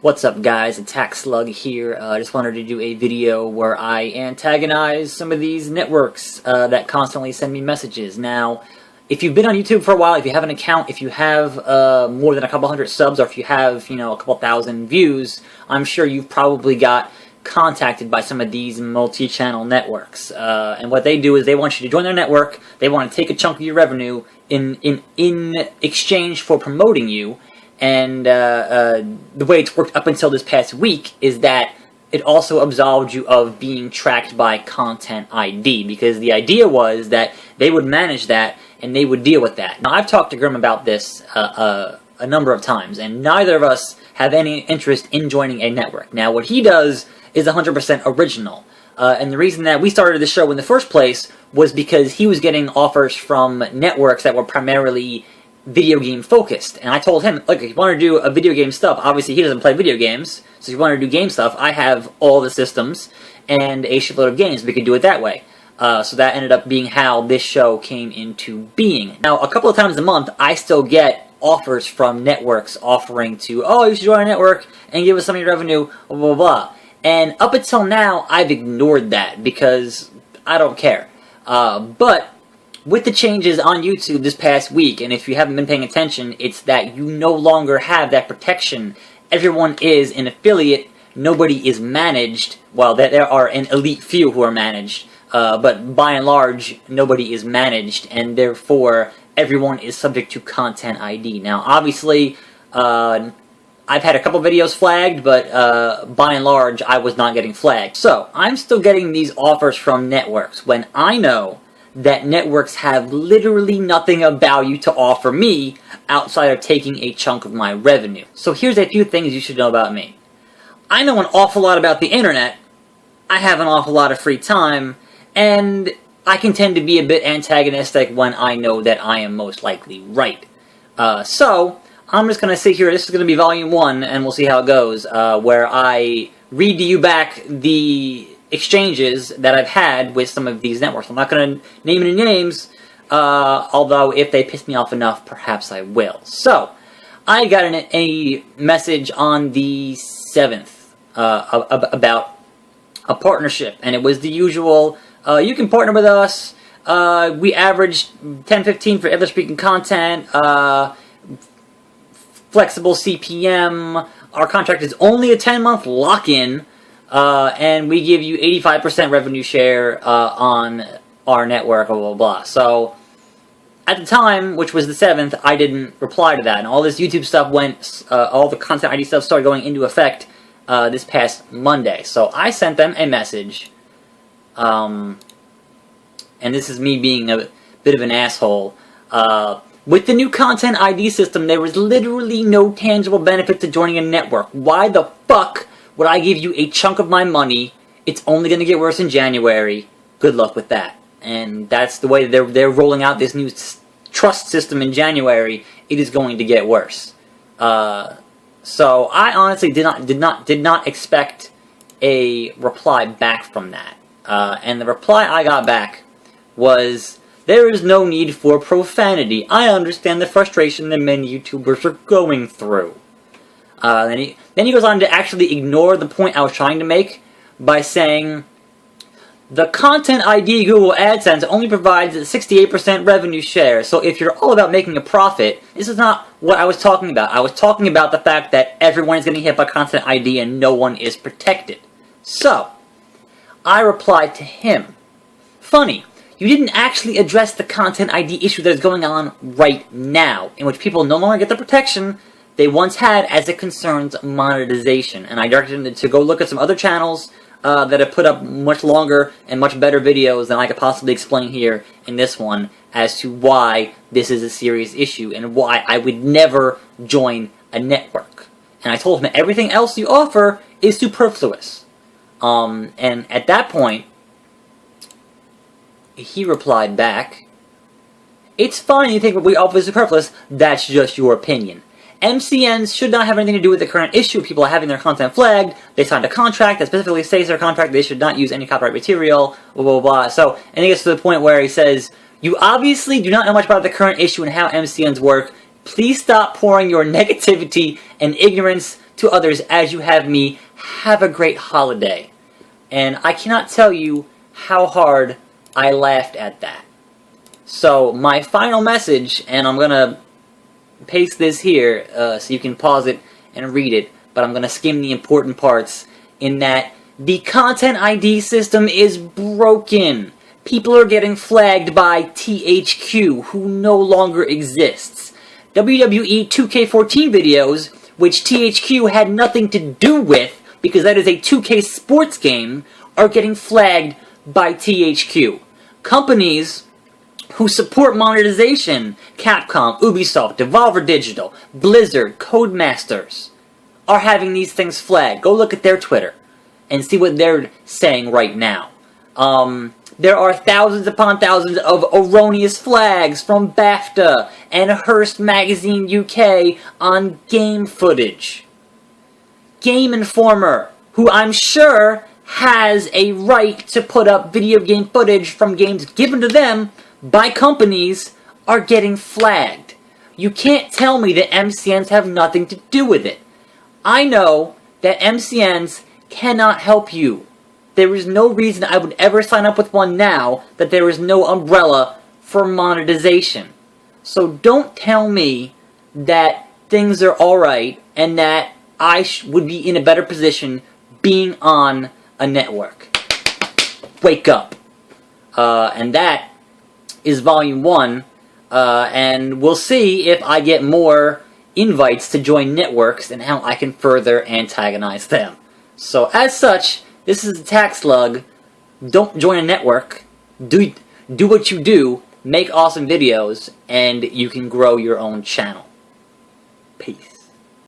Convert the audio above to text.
What's up, guys? Attack Slug here. I just wanted to do a video where I antagonize some of these networks that constantly send me messages. Now, if you've been on YouTube for a while, if you have an account, if you have more than a couple hundred subs, or if you have, a couple thousand views, I'm sure you've probably got contacted by some of these multi-channel networks. And what they do is they want you to join their network. They want to take a chunk of your revenue in exchange for promoting you. And the way it's worked up until this past week is that it also absolved you of being tracked by Content ID, because the idea was that they would manage that and they would deal with that. Now, I've talked to Grim about this a number of times, and neither of us have any interest in joining a network. Now, what he does is 100% original. And the reason that we started the show in the first place was because he was getting offers from networks that were primarily video game focused, and I told him, look, if you want to do a video game stuff, obviously he doesn't play video games, so if you want to do game stuff, I have all the systems and a shitload of games. We could do it that way. So that ended up being how this show came into being. Now, a couple of times a month, I still get offers from networks offering to, oh, you should join our network and give us some of your revenue, blah, blah, blah. And up until now, I've ignored that because I don't care. But with the changes on YouTube this past week, and if you haven't been paying attention, it's that you no longer have that protection. Everyone is an affiliate. Nobody is managed. Well, there are an elite few who are managed, but by and large, nobody is managed, and therefore, everyone is subject to Content ID. Now, obviously, I've had a couple videos flagged, but by and large, I was not getting flagged. So, I'm still getting these offers from networks when I know that networks have literally nothing of value to offer me outside of taking a chunk of my revenue. So here's a few things you should know about me. I know an awful lot about the internet, I have an awful lot of free time, and I can tend to be a bit antagonistic when I know that I am most likely right. So, I'm just going to sit here, this is going to be volume 1, and we'll see how it goes, where I read to you back the exchanges that I've had with some of these networks. I'm not going to name any names, although if they piss me off enough, perhaps I will. So, I got a message on the 7th about a partnership, and it was the usual, you can partner with us, we averaged 10-15 for English-speaking content, flexible CPM, our contract is only a 10-month lock-in, and we give you 85% revenue share on our network, blah, blah, blah. So, at the time, which was the 7th, I didn't reply to that. And all this YouTube stuff went, all the Content ID stuff started going into effect this past Monday. So, I sent them a message, and this is me being a bit of an asshole. With the new Content ID system, there was literally no tangible benefit to joining a network. Why the fuck would I give you a chunk of my money? It's only going to get worse in January. Good luck with that. And that's the way they're rolling out this new trust system in January. It is going to get worse. So I honestly did not expect a reply back from that. And the reply I got back was, there is no need for profanity. I understand the frustration that many YouTubers are going through. Then he goes on to actually ignore the point I was trying to make by saying, the Content ID Google AdSense only provides a 68% revenue share, so if you're all about making a profit, this is not what I was talking about. I was talking about the fact that everyone is getting hit by Content ID and no one is protected. So, I replied to him, funny, you didn't actually address the Content ID issue that is going on right now, in which people no longer get the protection they once had as it concerns monetization. And I directed him to go look at some other channels that have put up much longer and much better videos than I could possibly explain here in this one as to why this is a serious issue and why I would never join a network. And I told him everything else you offer is superfluous. And at that point, he replied back, it's fine you think what we offer is superfluous, that's just your opinion. MCNs should not have anything to do with the current issue. People are having their content flagged. They signed a contract that specifically states their contract they should not use any copyright material, blah, blah, blah. So, and it gets to the point where he says, you obviously do not know much about the current issue and how MCNs work. Please stop pouring your negativity and ignorance to others as you have me. Have a great holiday. And I cannot tell you how hard I laughed at that. So, my final message, and I'm going to paste this here so you can pause it and read it, but I'm going to skim the important parts, in that the Content ID system is broken. People are getting flagged by THQ, who no longer exists. WWE 2K14 videos, which THQ had nothing to do with, because that is a 2K sports game, are getting flagged by THQ. Companies who support monetization, Capcom, Ubisoft, Devolver Digital, Blizzard, Codemasters, are having these things flagged. Go look at their Twitter and see what they're saying right now. There are thousands upon thousands of erroneous flags from BAFTA and Hearst Magazine UK on game footage. Game Informer, who I'm sure has a right to put up video game footage from games given to them by companies, are getting flagged. You can't tell me that MCNs have nothing to do with it. I know that MCNs cannot help you. There is no reason I would ever sign up with one now that there is no umbrella for monetization. So don't tell me that things are alright and that I would be in a better position being on a network. Wake up. And that is Volume 1, and we'll see if I get more invites to join networks and how I can further antagonize them. So, as such, this is Attack Slug. Don't join a network. Do what you do, make awesome videos, and you can grow your own channel. Peace.